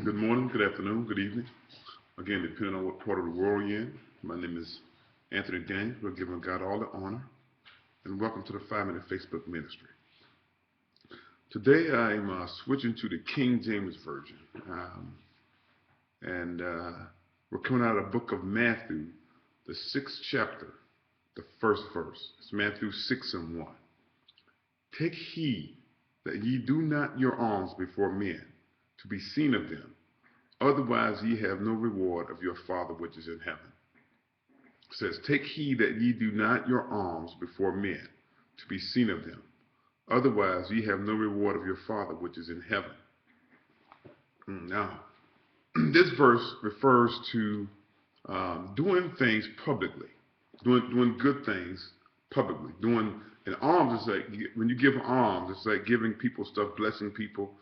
Good morning, good afternoon, good evening. Again, depending on what part of the world you're in. My name is Anthony Daniels. We're giving God all the honor. And welcome to the 5-Minute Facebook Ministry. Today I'm switching to the King James Version. And we're coming out of the book of Matthew, the 6th chapter, the first verse. It's Matthew 6:1. Take heed that ye do not your alms before men, to be seen of them. Otherwise ye have no reward of your Father which is in heaven. It says, take heed that ye do not your alms before men, to be seen of them. Otherwise ye have no reward of your Father which is in heaven. Now, this verse refers to doing things publicly, doing good things publicly. And alms is like, when you give alms, it's like giving people stuff, blessing people.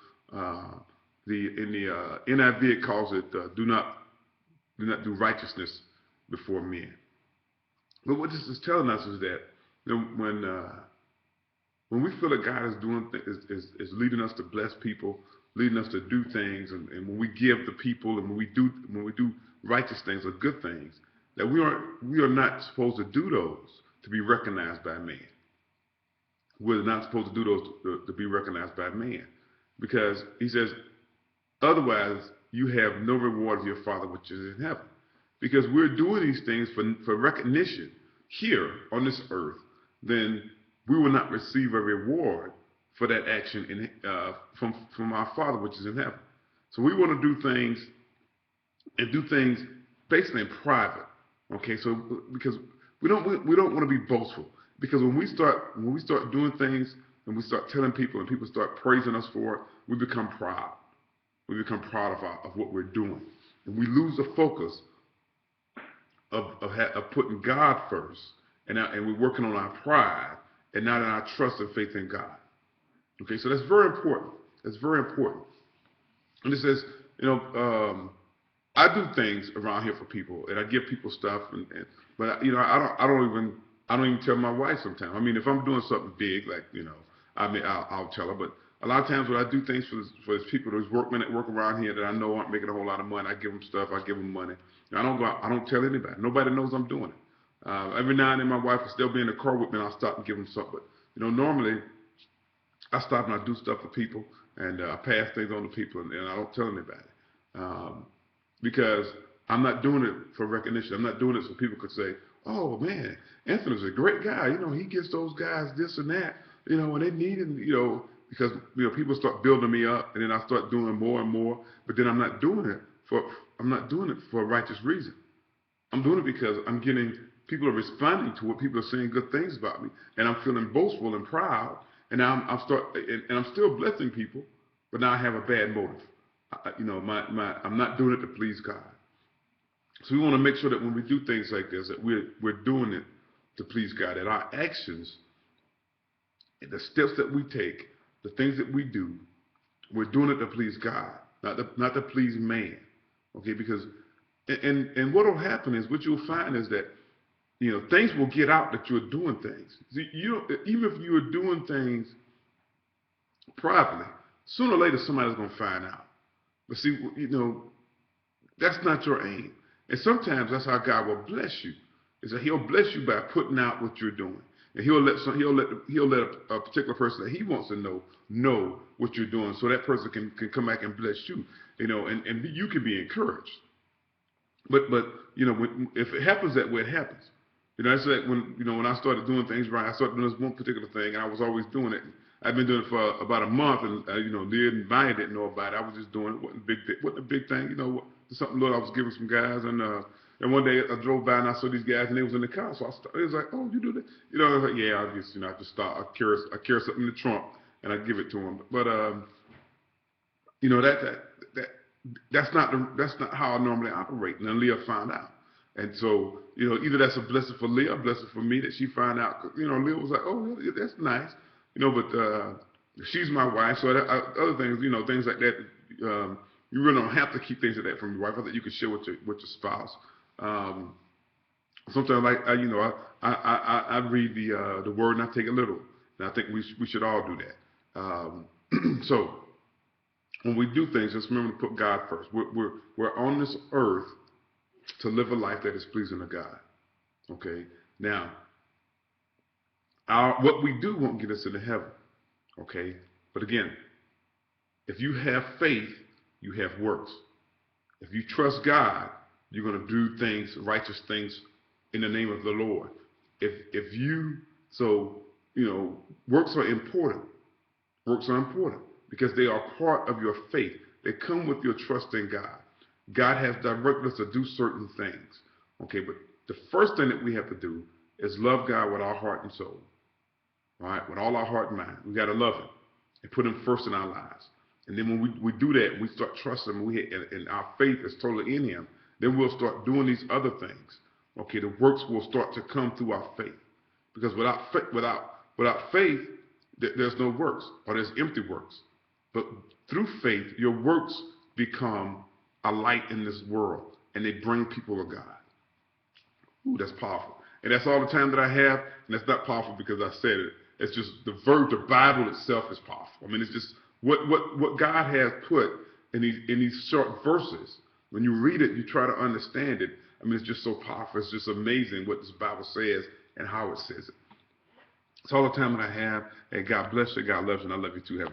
In the NIV it calls it do not do righteousness before men. But what this is telling us is that when we feel that God is doing is leading us to bless people, leading us to do things, and when we give to people, and when we do righteous things or good things, that we are not supposed to do those to be recognized by man. We're not supposed to do those to be recognized by man, because he says, otherwise you have no reward of your Father which is in heaven. Because we're doing these things for recognition here on this earth, then we will not receive a reward for that action from our Father which is in heaven. So we want to do things basically in private. Okay, so because we don't want to be boastful. Because when we start doing things and we start telling people and people start praising us for it, we become proud. We become proud of what we're doing, and we lose the focus of putting God first, and we're working on our pride and not in our trust and faith in God. Okay, so that's very important. That's very important. And it says, I do things around here for people, and I give people stuff, but I don't even tell my wife sometimes. I mean, if I'm doing something big, like I'll tell her, but a lot of times when I do things for people, those workmen that work around here that I know aren't making a whole lot of money, I give them stuff, I give them money. And I don't tell anybody. Nobody knows I'm doing it. Every now and then my wife will still be in the car with me, and I'll stop and give them something. But normally I stop and I do stuff for people, and I pass things on to people, and I don't tell anybody because I'm not doing it for recognition. I'm not doing it so people could say, "Oh man, Anthony's a great guy. He gives those guys this and that. When they need it. Because people start building me up, and then I start doing more and more. But then I'm not doing it for a righteous reason. I'm doing it because people are responding to it. People are saying good things about me, and I'm feeling boastful and proud. And now I'm still blessing people, but now I have a bad motive. I'm not doing it to please God. So we want to make sure that when we do things like this, that we're doing it to please God. That our actions, the steps that we take, the things that we do, we're doing it to please God, not to please man. Okay, because and what will happen is, what you'll find is that things will get out that you're doing things. Even if you're doing things privately, sooner or later somebody's going to find out. But see, that's not your aim. And sometimes that's how God will bless you. Is that He'll bless you by putting out what you're doing. And he'll let a particular person that He wants to know what you're doing, so that person can come back and bless you, and you can be encouraged. But if it happens that way, it happens. It's like when I started doing things right. I started doing this one particular thing, and I was always doing it. I've been doing it for about a month, and Leah and Bonnie didn't know about it. I was just doing it. Wasn't a big thing, something little I was giving some guys, and one day I drove by and I saw these guys and they was in the car. So it was like, oh, you do that? I was like, yeah, I just start. I carry something in the trunk and I give it to them. But that's not how I normally operate. And then Leah found out, and so either that's a blessing for Leah, a blessing for me that she found out. Leah was like, oh, yeah, that's nice, but she's my wife. So other things, things like that. You really don't have to keep things like that from your wife. I think you can share with your spouse. Sometimes, like I read the word and I take it literal, and I think we should all do that. So when we do things, just remember to put God first. We're on this earth to live a life that is pleasing to God. Okay? Now, what we do won't get us into heaven. Okay? But again, if you have faith, you have works. If you trust God, you're going to do things, righteous things, in the name of the Lord. If you, so, works are important. Works are important because they are part of your faith. They come with your trust in God. God has directed us to do certain things. Okay, but the first thing that we have to do is love God with our heart and soul. All right, with all our heart and mind. We got to love Him and put Him first in our lives. And then when we do that, we start trusting Him, and our faith is totally in Him, then we'll start doing these other things. Okay, the works will start to come through our faith. Because without faith, there's no works, or there's empty works. But through faith, your works become a light in this world, and they bring people to God. Ooh, that's powerful. And that's all the time that I have, and that's not powerful because I said it. It's just the Bible itself is powerful. I mean, it's just what God has put in these short verses. When you read it, you try to understand it. I mean, it's just so powerful. It's just amazing what this Bible says and how it says it. It's all the time that I have. And God bless you. God loves you. And I love you too. Have